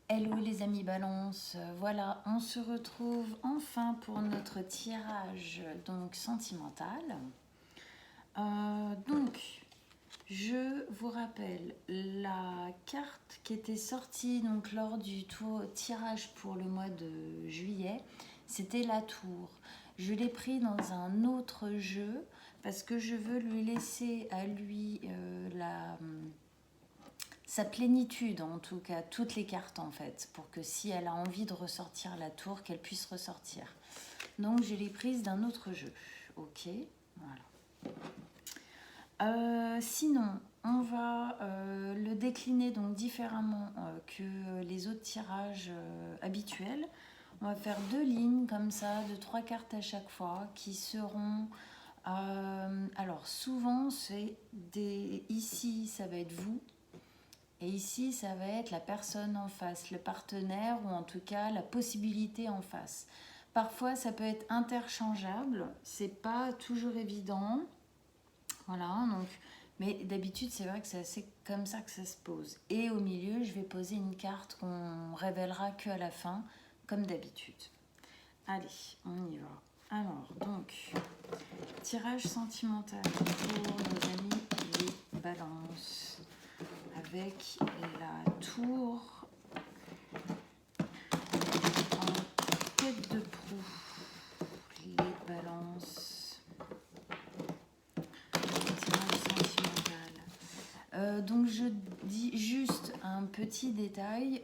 Hello les amis Balance, voilà, on se retrouve enfin pour notre tirage donc sentimental. Donc, je vous rappelle la carte qui était sortie donc lors du tirage pour le mois de juillet, c'était la tour. Je l'ai pris dans un autre jeu parce que je veux lui laisser à lui sa plénitude, en tout cas toutes les cartes en fait, pour que si elle a envie de ressortir la tour, qu'elle puisse ressortir. Donc je l'ai prise d'un autre jeu. Ok, voilà. Sinon, on va le décliner donc différemment que les autres tirages habituels. On va faire 2 lignes comme ça, de 3 cartes à chaque fois, qui seront... alors souvent, c'est des... Ici, ça va être vous. Et ici, ça va être la personne en face, le partenaire ou en tout cas la possibilité en face. Parfois, ça peut être interchangeable, c'est pas toujours évident. Voilà, donc, mais d'habitude, c'est vrai que c'est assez comme ça que ça se pose. Et au milieu, je vais poser une carte qu'on révélera qu'à la fin, comme d'habitude. Allez, on y va. Alors, donc, tirage sentimental pour nos amis les balances. Avec la tour en tête de proue, les balances, tirage sentimental. Donc je dis juste un petit détail,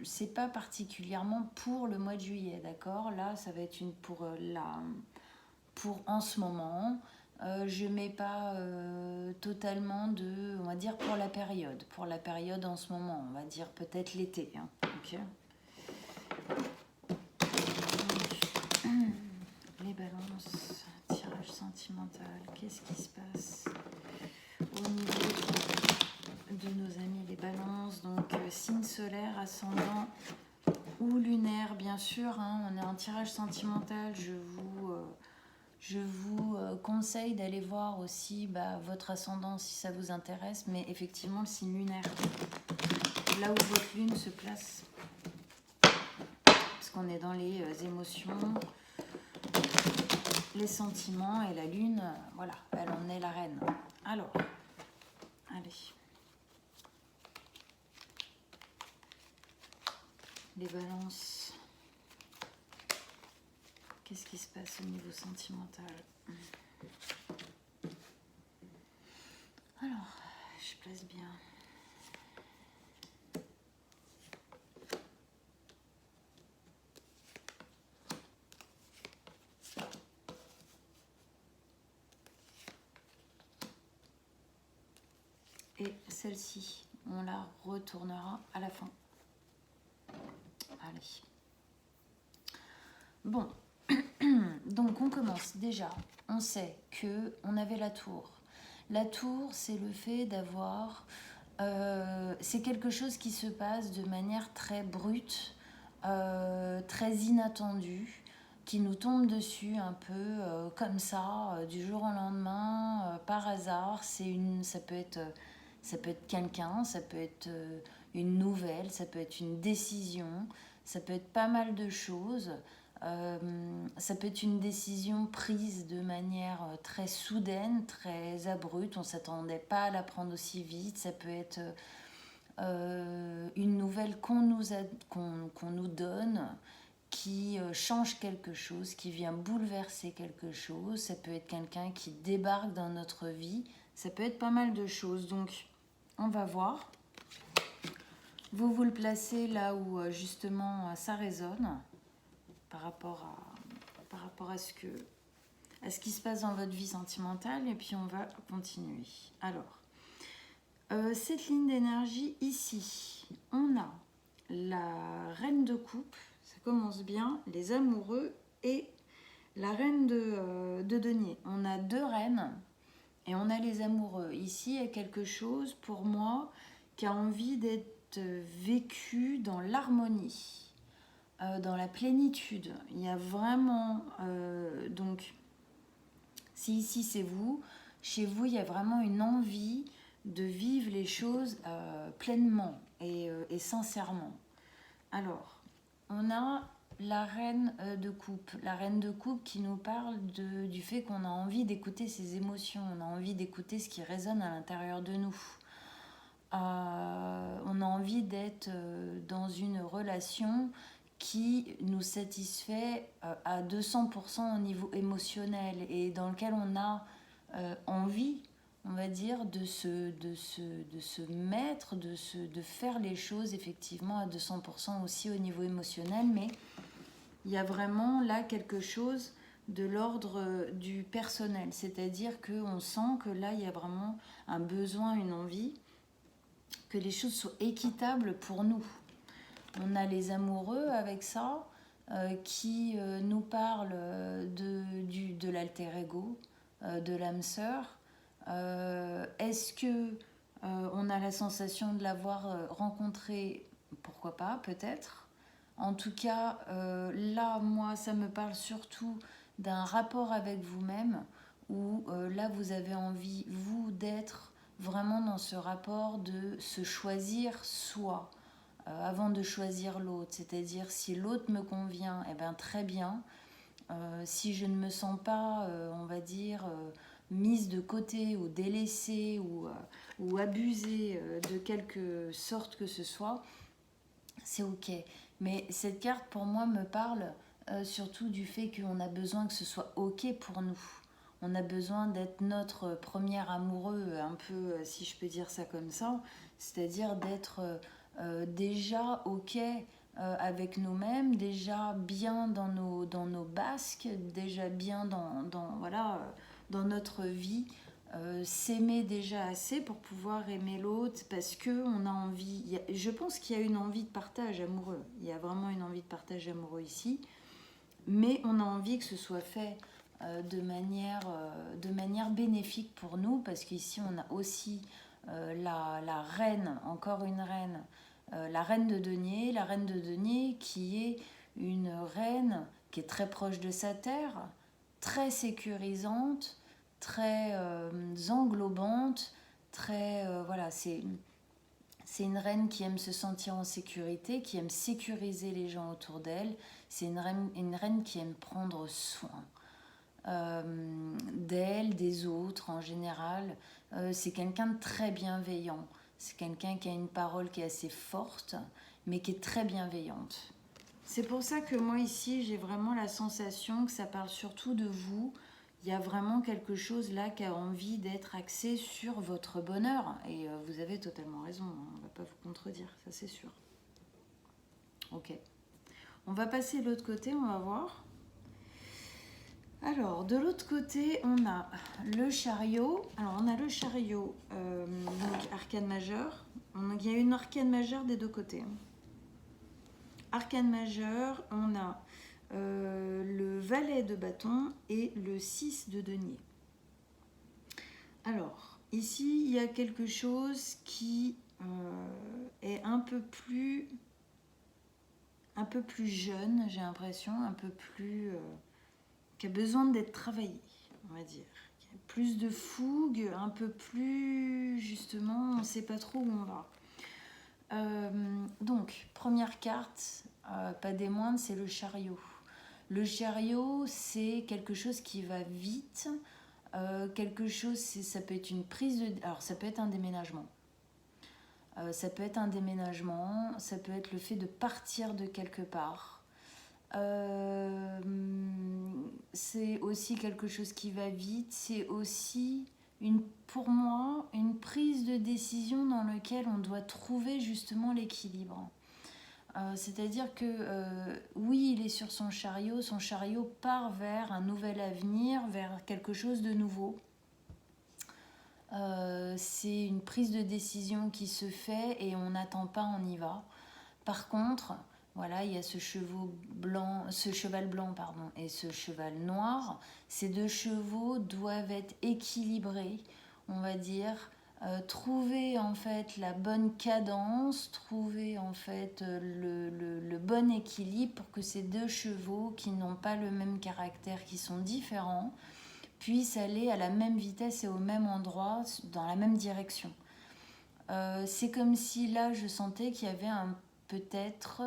c'est pas particulièrement pour le mois de juillet, d'accord? Là, ça va être pour en ce moment. Je mets pas totalement de, on va dire pour la période en ce moment, on va dire peut-être l'été, hein. Ok. Donc, les balances, tirage sentimental, qu'est-ce qui se passe au niveau de nos amis les balances? Donc signe solaire, ascendant ou lunaire, bien sûr, hein, on a un tirage sentimental, je vous conseille d'aller voir aussi votre ascendant si ça vous intéresse, mais effectivement le signe lunaire, là où votre lune se place, parce qu'on est dans les émotions, les sentiments, et la lune, voilà, elle en est la reine. Alors, allez. Les balances, qu'est-ce qui se passe au niveau sentimental? Alors, je place bien. Et celle-ci, on la retournera à la fin. Allez. Bon, donc on commence déjà. On sait que on avait la tour. La tour, c'est le fait d'avoir... c'est quelque chose qui se passe de manière très brute, très inattendue, qui nous tombe dessus un peu comme ça, du jour au lendemain, par hasard. Ça peut être quelqu'un, ça peut être une nouvelle, ça peut être une décision, ça peut être pas mal de choses. Ça peut être une décision prise de manière très soudaine, très abrupte, on ne s'attendait pas à la prendre aussi vite. Ça peut être une nouvelle qu'on nous donne, qui change quelque chose, qui vient bouleverser quelque chose. Ça peut être quelqu'un qui débarque dans notre vie, ça peut être pas mal de choses. Donc on va voir. Vous le placez là où justement ça résonne par rapport à ce qui se passe dans votre vie sentimentale, et puis on va continuer. Alors, cette ligne d'énergie ici, on a la reine de coupe, ça commence bien, les amoureux, et la reine de denier. On a 2 reines et on a les amoureux. Ici, il y a quelque chose pour moi qui a envie d'être vécu dans l'harmonie. Dans la plénitude. Il y a vraiment... donc, si ici c'est vous, chez vous, il y a vraiment une envie de vivre les choses pleinement et sincèrement. Alors, on a la reine de coupe. La reine de coupe qui nous parle du fait qu'on a envie d'écouter ses émotions, on a envie d'écouter ce qui résonne à l'intérieur de nous. On a envie d'être dans une relation qui nous satisfait à 200% au niveau émotionnel et dans lequel on a envie, on va dire, de se mettre, de faire les choses effectivement à 200% aussi au niveau émotionnel, mais il y a vraiment là quelque chose de l'ordre du personnel, c'est-à-dire qu'on sent que là il y a vraiment un besoin, une envie que les choses soient équitables pour nous. On a les amoureux avec ça qui nous parlent de l'alter ego, de l'âme sœur. Est-ce que on a la sensation de l'avoir rencontré? Pourquoi pas, peut-être. En tout cas, là, moi, ça me parle surtout d'un rapport avec vous-même où là, vous avez envie, vous, d'être vraiment dans ce rapport de se choisir soi avant de choisir l'autre. C'est-à-dire, si l'autre me convient, eh bien, très bien. Si je ne me sens pas, on va dire, mise de côté ou délaissée ou abusée de quelque sorte que ce soit, c'est ok. Mais cette carte, pour moi, me parle surtout du fait qu'on a besoin que ce soit ok pour nous. On a besoin d'être notre premier amoureux, un peu, si je peux dire ça comme ça, c'est-à-dire d'être déjà ok avec nous-mêmes, déjà bien dans nos basques, déjà bien voilà, dans notre vie, s'aimer déjà assez pour pouvoir aimer l'autre parce qu'on a envie, je pense qu'il y a une envie de partage amoureux, il y a vraiment une envie de partage amoureux ici, mais on a envie que ce soit fait de manière bénéfique pour nous parce qu'ici on a aussi la reine, encore une reine, la reine de denier qui est une reine qui est très proche de sa terre, très sécurisante, très englobante, très voilà, c'est une reine qui aime se sentir en sécurité, qui aime sécuriser les gens autour d'elle. C'est une reine qui aime prendre soin d'elle, des autres en général. C'est quelqu'un de très bienveillant. C'est quelqu'un qui a une parole qui est assez forte, mais qui est très bienveillante. C'est pour ça que moi ici, j'ai vraiment la sensation que ça parle surtout de vous. Il y a vraiment quelque chose là qui a envie d'être axé sur votre bonheur. Et vous avez totalement raison, hein, on ne va pas vous contredire, ça c'est sûr. Ok. On va passer de l'autre côté, on va voir. Alors, de l'autre côté, on a le chariot. Alors, on a le chariot, donc arcane majeur. Il y a une arcane majeure des deux côtés. Arcane majeur, on a le valet de bâton et le 6 de denier. Alors, ici, il y a quelque chose qui est un peu plus jeune, j'ai l'impression, un peu plus... qui a besoin d'être travaillé, on va dire. Qui a plus de fougue, un peu plus... Justement, on ne sait pas trop où on va. Donc, première carte, pas des moindres, c'est le chariot. Le chariot, c'est quelque chose qui va vite. Quelque chose, ça peut être une prise de... Alors, ça peut être un déménagement. Ça peut être un déménagement, ça peut être le fait de partir de quelque part. C'est aussi quelque chose qui va vite. C'est aussi, pour moi, une prise de décision dans laquelle on doit trouver justement l'équilibre. C'est-à-dire que oui, il est sur son chariot part vers un nouvel avenir, vers quelque chose de nouveau. C'est une prise de décision qui se fait et on n'attend pas, on y va. Par contre, voilà, il y a ce cheval blanc et ce cheval noir. Ces deux chevaux doivent être équilibrés, on va dire, trouver en fait la bonne cadence, trouver en fait le bon équilibre pour que ces deux chevaux qui n'ont pas le même caractère, qui sont différents, puissent aller à la même vitesse et au même endroit, dans la même direction. C'est comme si là je sentais qu'il y avait peut-être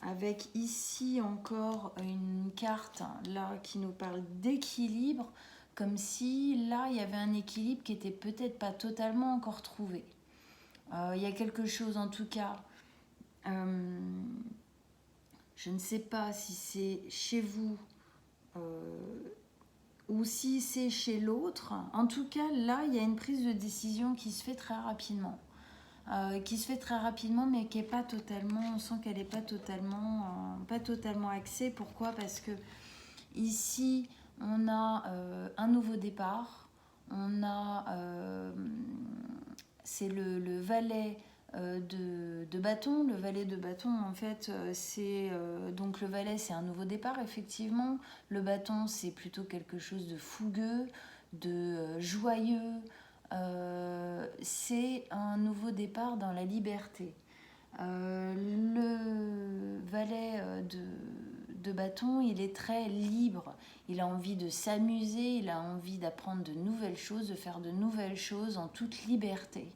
avec ici encore une carte là qui nous parle d'équilibre, comme si là il y avait un équilibre qui était peut-être pas totalement encore trouvé. Il y a quelque chose en tout cas, je ne sais pas si c'est chez vous ou si c'est chez l'autre. En tout cas là il y a une prise de décision qui se fait très rapidement. Mais qui est pas totalement, on sent qu'elle n'est pas totalement axée. Pourquoi? Parce que ici on a un nouveau départ, on a c'est le valet de bâton. Le valet de bâton en fait c'est donc le valet c'est un nouveau départ effectivement, le bâton c'est plutôt quelque chose de fougueux, de joyeux. C'est un nouveau départ dans la liberté. Le valet de bâton, il est très libre. Il a envie de s'amuser, il a envie d'apprendre de nouvelles choses, de faire de nouvelles choses en toute liberté.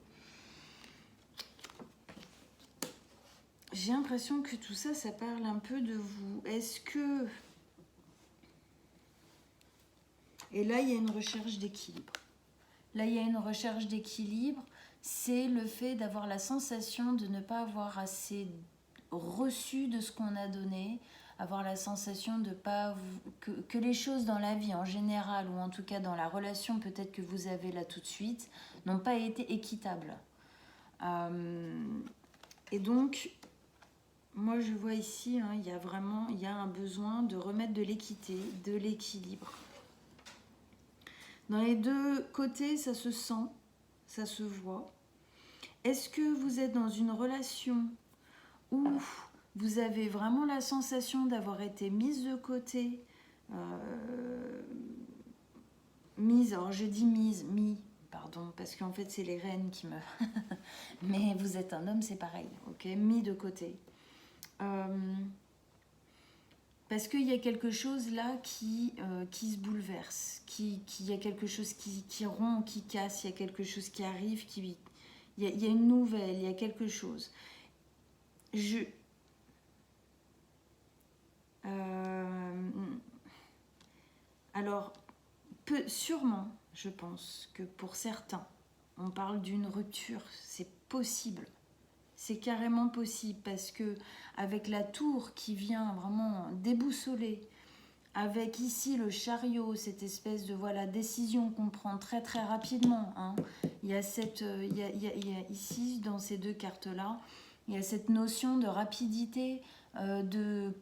J'ai l'impression que tout ça, ça parle un peu de vous. Est-ce que... Et là, il y a une recherche d'équilibre. C'est le fait d'avoir la sensation de ne pas avoir assez reçu de ce qu'on a donné, avoir la sensation de pas que les choses dans la vie en général, ou en tout cas dans la relation peut-être que vous avez là tout de suite, n'ont pas été équitables. Et donc, moi je vois ici, il y a un besoin de remettre de l'équité, de l'équilibre. Dans les deux côtés, ça se sent, ça se voit. Est-ce que vous êtes dans une relation où vous avez vraiment la sensation d'avoir été mise de côté, alors je dis pardon, parce qu'en fait c'est les reines qui me... Mais vous êtes un homme, c'est pareil, ok, mis de côté. Parce qu'il y a quelque chose là qui se bouleverse, il y a quelque chose qui rompt, qui casse, il y a quelque chose qui arrive, il y a une nouvelle, il y a quelque chose. Alors, sûrement, je pense que pour certains, on parle d'une rupture, c'est possible. C'est carrément possible parce que avec la tour qui vient vraiment déboussoler, avec ici le chariot, cette espèce de décision qu'on prend très très rapidement. Il y a ici dans ces deux cartes là, il y a cette notion de rapidité, le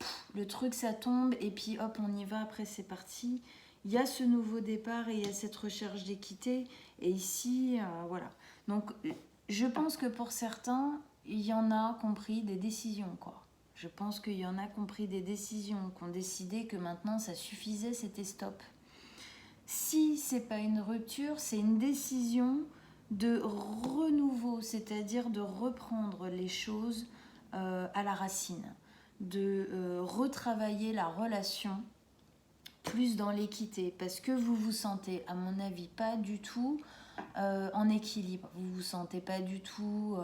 truc ça tombe et puis hop on y va, après c'est parti. Il y a ce nouveau départ et il y a cette recherche d'équité et ici voilà. Donc je pense que pour certains il y en a compris des décisions quoi. Je pense qu'il y en a compris des décisions, qui ont décidé que maintenant ça suffisait, c'était stop. Si c'est pas une rupture, c'est une décision de renouveau, c'est-à-dire de reprendre les choses à la racine, de retravailler la relation plus dans l'équité, parce que vous vous sentez, à mon avis, pas du tout en équilibre. Vous vous sentez pas du tout...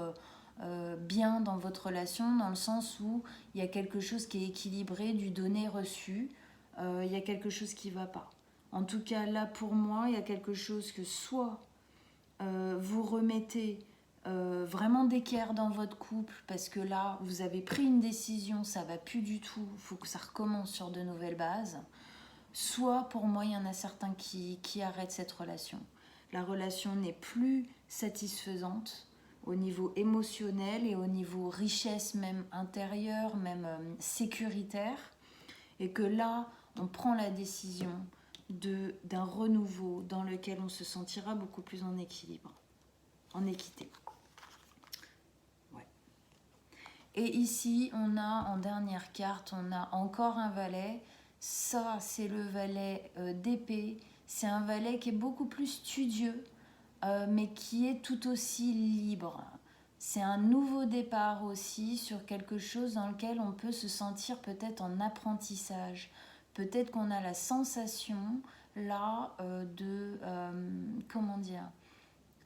bien dans votre relation, dans le sens où il y a quelque chose qui est équilibré, du donné-reçu, il y a quelque chose qui ne va pas. En tout cas, là, pour moi, il y a quelque chose que soit vous remettez vraiment d'équerre dans votre couple, parce que là, vous avez pris une décision, ça ne va plus du tout, il faut que ça recommence sur de nouvelles bases, soit, pour moi, il y en a certains qui arrêtent cette relation. La relation n'est plus satisfaisante, au niveau émotionnel et au niveau richesse même intérieure, même sécuritaire, et que là, on prend la décision d'un renouveau dans lequel on se sentira beaucoup plus en équilibre, en équité. Ouais. Et ici, on a en dernière carte, on a encore un valet. Ça, c'est le valet d'épée. C'est un valet qui est beaucoup plus studieux, mais qui est tout aussi libre. C'est un nouveau départ aussi sur quelque chose dans lequel on peut se sentir peut-être en apprentissage. Peut-être qu'on a la sensation là de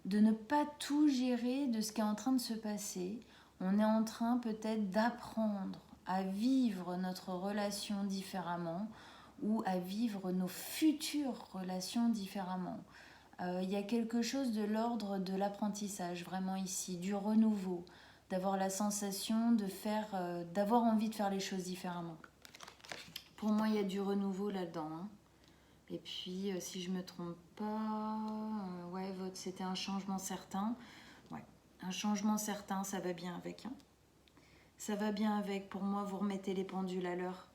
ne pas tout gérer de ce qui est en train de se passer. On est en train peut-être d'apprendre à vivre notre relation différemment ou à vivre nos futures relations différemment. Il y a quelque chose de l'ordre de l'apprentissage, vraiment ici, du renouveau, d'avoir la sensation de faire, d'avoir envie de faire les choses différemment. Pour moi, il y a du renouveau là-dedans. Hein. Et puis, si je ne me trompe pas, ouais, c'était un changement certain. Ouais, un changement certain, ça va bien avec. Hein. Ça va bien avec, pour moi, vous remettez les pendules à l'heure.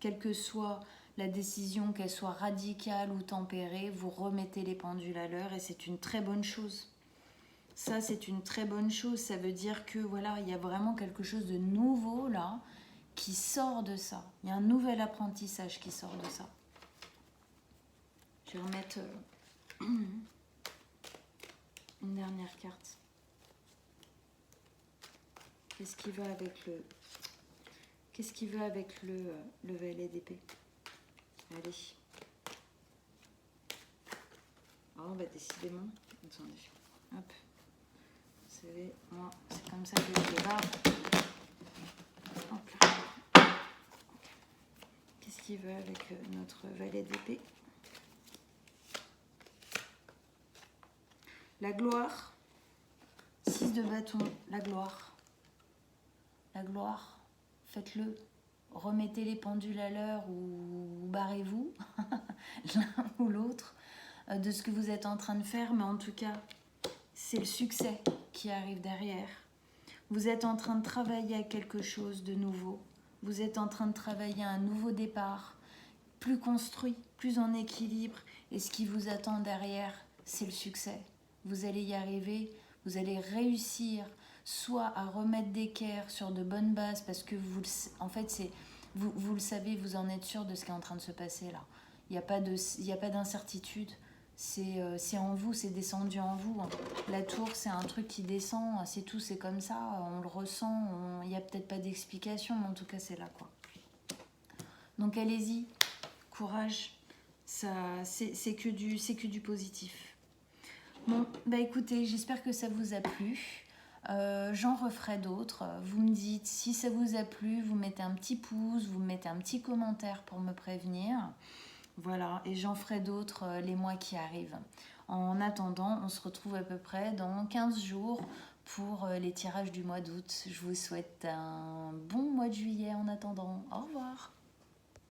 Quelle que soit la décision, qu'elle soit radicale ou tempérée, vous remettez les pendules à l'heure et c'est une très bonne chose. Ça, c'est une très bonne chose. Ça veut dire que, voilà, il y a vraiment quelque chose de nouveau, là, qui sort de ça. Il y a un nouvel apprentissage qui sort de ça. Je vais remettre une dernière carte. Qu'est-ce qui va avec le... Qu'est-ce qui va avec le valet d'épée? Allez. Oh, bah décidément. Attendez. Hop. Vous savez, moi, c'est comme ça que je débarre. Hop là. Okay. Qu'est-ce qui va avec notre valet d'épée? La gloire. 6 de bâton. La gloire. La gloire. Faites-le. Remettez les pendules à l'heure ou barrez-vous, l'un ou l'autre, de ce que vous êtes en train de faire. Mais en tout cas, c'est le succès qui arrive derrière. Vous êtes en train de travailler à quelque chose de nouveau. Vous êtes en train de travailler à un nouveau départ, plus construit, plus en équilibre. Et ce qui vous attend derrière, c'est le succès. Vous allez y arriver, vous allez réussir soit à remettre d'équerre sur de bonnes bases, parce que en fait, vous le savez, vous en êtes sûr de ce qui est en train de se passer là. Il n'y a pas d'incertitude. C'est en vous, c'est descendu en vous. La tour, c'est un truc qui descend, c'est tout, c'est comme ça, on le ressent, il n'y a peut-être pas d'explication, mais en tout cas, c'est là, quoi. Donc, allez-y, courage, c'est que du positif. Bon, bah écoutez, j'espère que ça vous a plu. J'en referai d'autres. Vous me dites si ça vous a plu, vous mettez un petit pouce, vous mettez un petit commentaire pour me prévenir. Voilà, et j'en ferai d'autres les mois qui arrivent. En attendant, on se retrouve à peu près dans 15 jours pour les tirages du mois d'août. Je vous souhaite un bon mois de juillet en attendant. Au revoir.